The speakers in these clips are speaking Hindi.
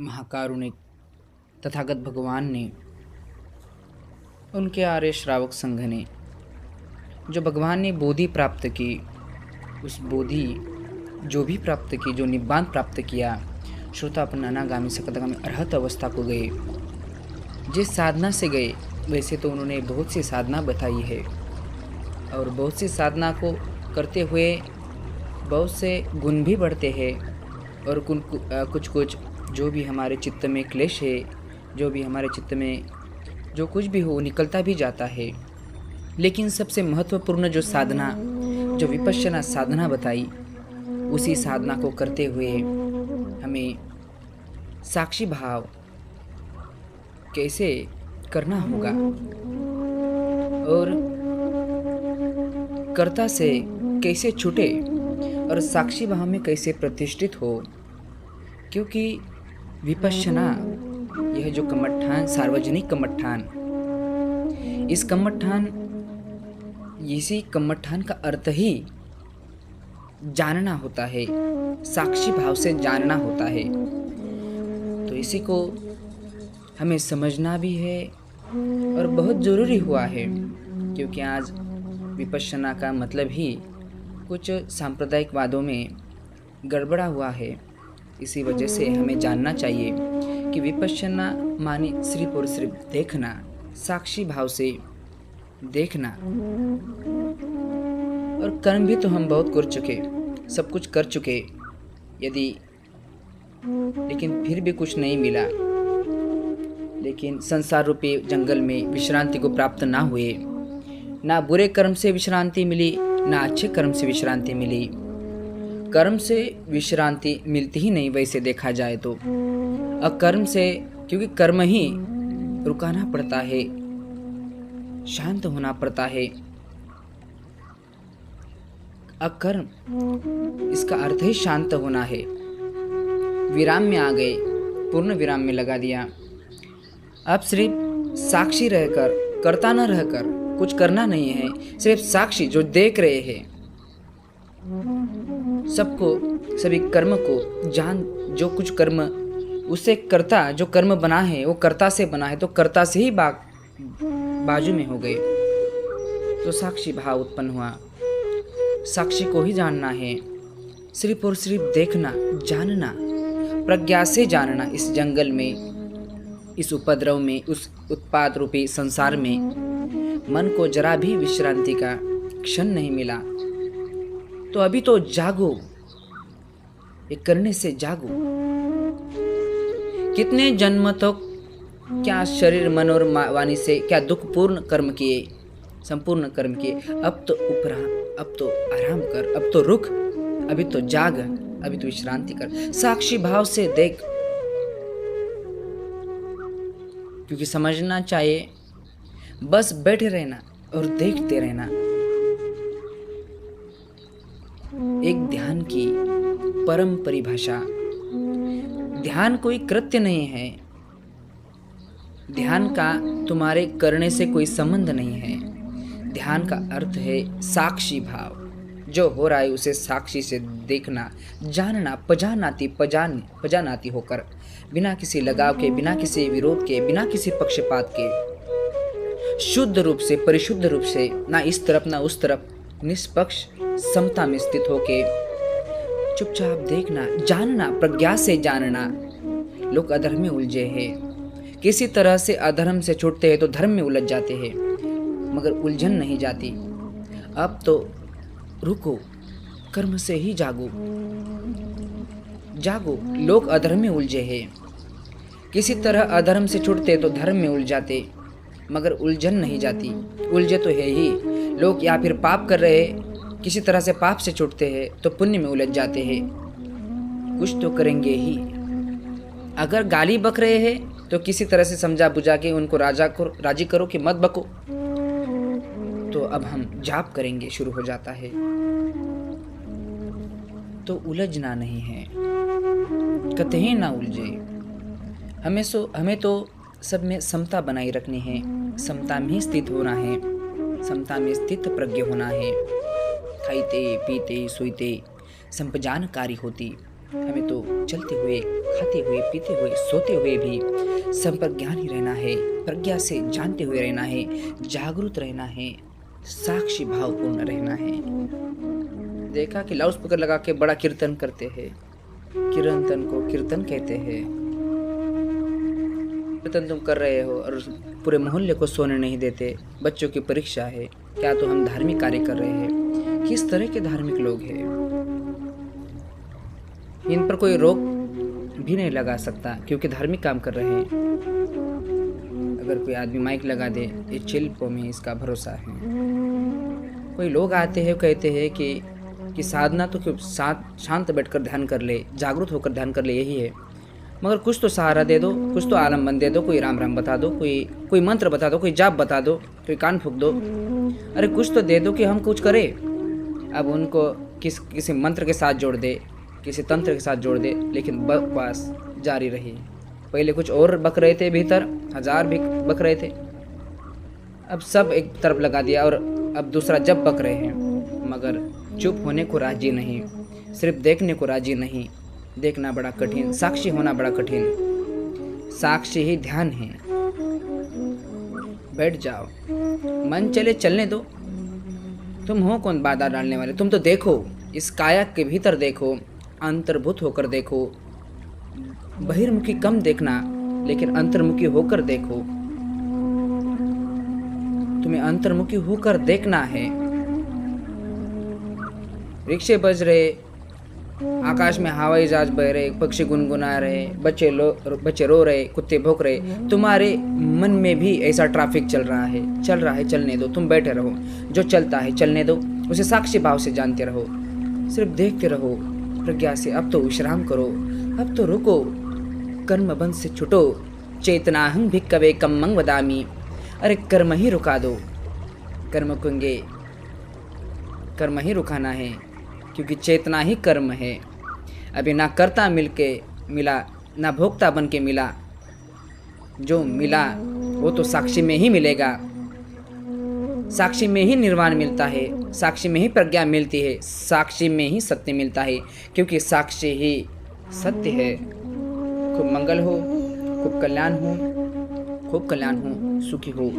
महाकारुणिक तथागत भगवान ने, उनके आर्य श्रावक संघ ने, जो भगवान ने बोधि प्राप्त की, उस बोधि जो भी प्राप्त की, जो निब्बान प्राप्त किया, श्रोतापन्न अनागामी सकतगामी अरहत अवस्था को गए। जिस साधना से गए, वैसे तो उन्होंने बहुत सी साधना बताई है और बहुत सी साधना को करते हुए बहुत से गुण भी बढ़ते हैं और कुछ कुछ जो भी हमारे चित्त में क्लेश है, जो भी हमारे चित्त में जो कुछ भी हो निकलता भी जाता है। लेकिन सबसे महत्वपूर्ण जो साधना, जो विपश्यना साधना बताई, उसी साधना को करते हुए हमें साक्षी भाव कैसे करना होगा और कर्ता से कैसे छूटे और साक्षी भाव में कैसे प्रतिष्ठित हो। क्योंकि विपश्यना यह जो कमट्ठान, सार्वजनिक कमट्ठान, इसी कमट्ठान का अर्थ ही जानना होता है, साक्षी भाव से जानना होता है। तो इसी को हमें समझना भी है और बहुत ज़रूरी हुआ है, क्योंकि आज विपश्यना का मतलब ही कुछ सांप्रदायिक वादों में गड़बड़ा हुआ है। इसी वजह से हमें जानना चाहिए कि विपश्यना माने सिर्फ और सिर्फ देखना, साक्षी भाव से देखना। और कर्म भी तो हम बहुत कर चुके, सब कुछ कर चुके, लेकिन फिर भी कुछ नहीं मिला। लेकिन संसार रूपी जंगल में विश्रांति को प्राप्त ना हुए, ना बुरे कर्म से विश्रांति मिली, ना अच्छे कर्म से विश्रांति मिली। कर्म से विश्रांति मिलती ही नहीं वैसे देखा जाए तो, अकर्म से, क्योंकि कर्म ही रुकाना पड़ता है, शांत होना पड़ता है। अकर्म इसका अर्थ ही शांत होना है। विराम में आ गए, पूर्ण विराम में लगा दिया। अब सिर्फ साक्षी रहकर, कर्ता न रहकर, कुछ करना नहीं है, सिर्फ साक्षी जो देख रहे हैं, सबको, सभी कर्म को जान, जो कुछ कर्म उससे कर्ता, जो कर्म बना है वो कर्ता से बना है, तो कर्ता से ही बाजू में हो गए, तो साक्षी भाव उत्पन्न हुआ। साक्षी को ही जानना है, सिर्फ और सिर्फ देखना, जानना, प्रज्ञा से जानना। इस जंगल में, इस उपद्रव में, उस उत्पाद रूपी संसार में मन को जरा भी विश्रांति का क्षण नहीं मिला। तो अभी तो जागो, ये करने से जागो। कितने जन्म तो क्या शरीर, मन और वाणी से क्या दुखपूर्ण कर्म किए, संपूर्ण कर्म किए। अब तो आराम कर, अब तो रुक, अभी तो जाग, अभी तो विश्रांति कर, साक्षी भाव से देख। क्योंकि समझना चाहिए, बस बैठे रहना और देखते रहना। एक ध्यान की परम परिभाषा, ध्यान कोई कृत्य नहीं है, ध्यान का तुम्हारे करने से कोई संबंध नहीं है। ध्यान का अर्थ है साक्षी भाव, जो हो रहा है उसे साक्षी से देखना, जानना, पजानाती होकर, बिना किसी लगाव के, बिना किसी विरोध के, बिना किसी पक्षपात के, शुद्ध रूप से, परिशुद्ध रूप से, ना इस तरफ ना उस तरफ, निष्पक्ष समता में स्थित होके चुपचाप देखना, जानना, प्रज्ञा से जानना। लोग अधर्म में उलझे हैं, किसी तरह से अधर्म से छूटते हैं तो धर्म में उलझ जाते हैं, मगर उलझन नहीं जाती। अब तो रुको, कर्म से ही जागो, जागो। लोग अधर्म में उलझे हैं, किसी तरह अधर्म से छूटते तो धर्म में उलझ जाते, मगर उलझन नहीं जाती। उलझे तो है ही लोग, या फिर पाप कर रहे हैं, किसी तरह से पाप से छूटते हैं तो पुण्य में उलझ जाते हैं। कुछ तो करेंगे ही। अगर गाली बक रहे हैं तो किसी तरह से समझा बुझा के उनको राजी करो कि मत बको। तो अब हम जाप करेंगे, शुरू हो जाता है। तो उलझना नहीं है, कतई ना उलझे। हमें तो सब में समता बनाए रखनी है, समता में स्थित होना है, समता में स्थित प्रज्ञ होना है। खाइते पीते सोईते संपजानकारी होती, हमें तो चलते हुए खाते हुए, पीते हुए, सोते हुए भी संप्रज्ञान ही रहना है, प्रज्ञा से जानते हुए रहना है, जागरूक रहना है, साक्षी भावपूर्ण रहना है। देखा कि लाउड स्पीकर लगा के बड़ा कीर्तन करते हैं, कीर्तन को कीर्तन कहते हैं। कीर्तन तुम कर रहे हो और पूरे मोहल्ले को सोने नहीं देते, बच्चों की परीक्षा है, क्या तो हम धार्मिक कार्य कर रहे हैं? किस तरह के धार्मिक लोग हैं? इन पर कोई रोक भी नहीं लगा सकता क्योंकि धार्मिक काम कर रहे हैं। अगर कोई आदमी माइक लगा दे, ये शिल्पों में इसका भरोसा है। कोई लोग आते हैं कहते हैं कि साधना तो क्यों शांत बैठकर ध्यान कर ले, जागरूक होकर ध्यान कर ले, यही है। मगर कुछ तो सहारा दे दो, कुछ तो आलम्बन दे दो, कोई राम राम बता दो, कोई मंत्र बता दो, कोई जाप बता दो, कोई कान फूंक दो। अरे कुछ तो दे दो कि हम कुछ करें। अब उनको किसी मंत्र के साथ जोड़ दे, किसी तंत्र के साथ जोड़ दे, लेकिन बकवास जारी रही। पहले कुछ और बक रहे थे भीतर, 1000 भी बक रहे थे, अब सब एक तरफ लगा दिया और अब दूसरा जब बक रहे हैं, मगर चुप होने को राजी नहीं, सिर्फ देखने को राजी नहीं। देखना बड़ा कठिन, साक्षी होना बड़ा कठिन। साक्षी ही ध्यान है। बैठ जाओ, मन चले चलने दो। तुम हो कौन बाधा डालने वाले? तुम तो देखो, इस काया के भीतर देखो, अंतर्भूत होकर देखो। बहिर्मुखी कम देखना, लेकिन अंतर्मुखी होकर देखो। तुम्हें अंतर्मुखी होकर देखना है। रिक्शे बज रहे, आकाश में हवाई जहाज बह रहे, पक्षी गुनगुना रहे, बच्चे रो रहे, कुत्ते भौंक रहे, तुम्हारे मन में भी ऐसा ट्रैफिक चल रहा है, चलने दो। तुम बैठे रहो, जो चलता है चलने दो, उसे साक्षी भाव से जानते रहो, सिर्फ देखते रहो प्रज्ञा से। अब तो विश्राम करो, अब तो रुको, कर्म बंध से छुटो। चेतनाहं भिक्कवे कम्मं वदामि। अरे कर्म ही रुका दो, कर्म ही रुकाना है, क्योंकि चेतना ही कर्म है। अभी ना कर्ता मिला, ना भोक्ता बन के मिला। जो मिला वो तो साक्षी में ही मिलेगा। साक्षी में ही निर्वाण मिलता है, साक्षी में ही प्रज्ञा मिलती है, साक्षी में ही सत्य मिलता है, क्योंकि साक्षी ही सत्य है। खूब मंगल हो, खूब कल्याण हो, सुखी हो।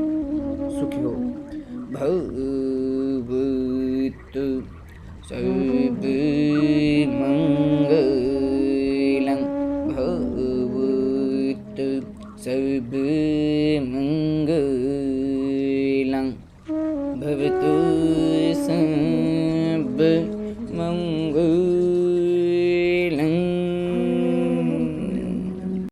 भवतु सर्वमङ्गलं, भवतु सर्वमङ्गलं, भवतु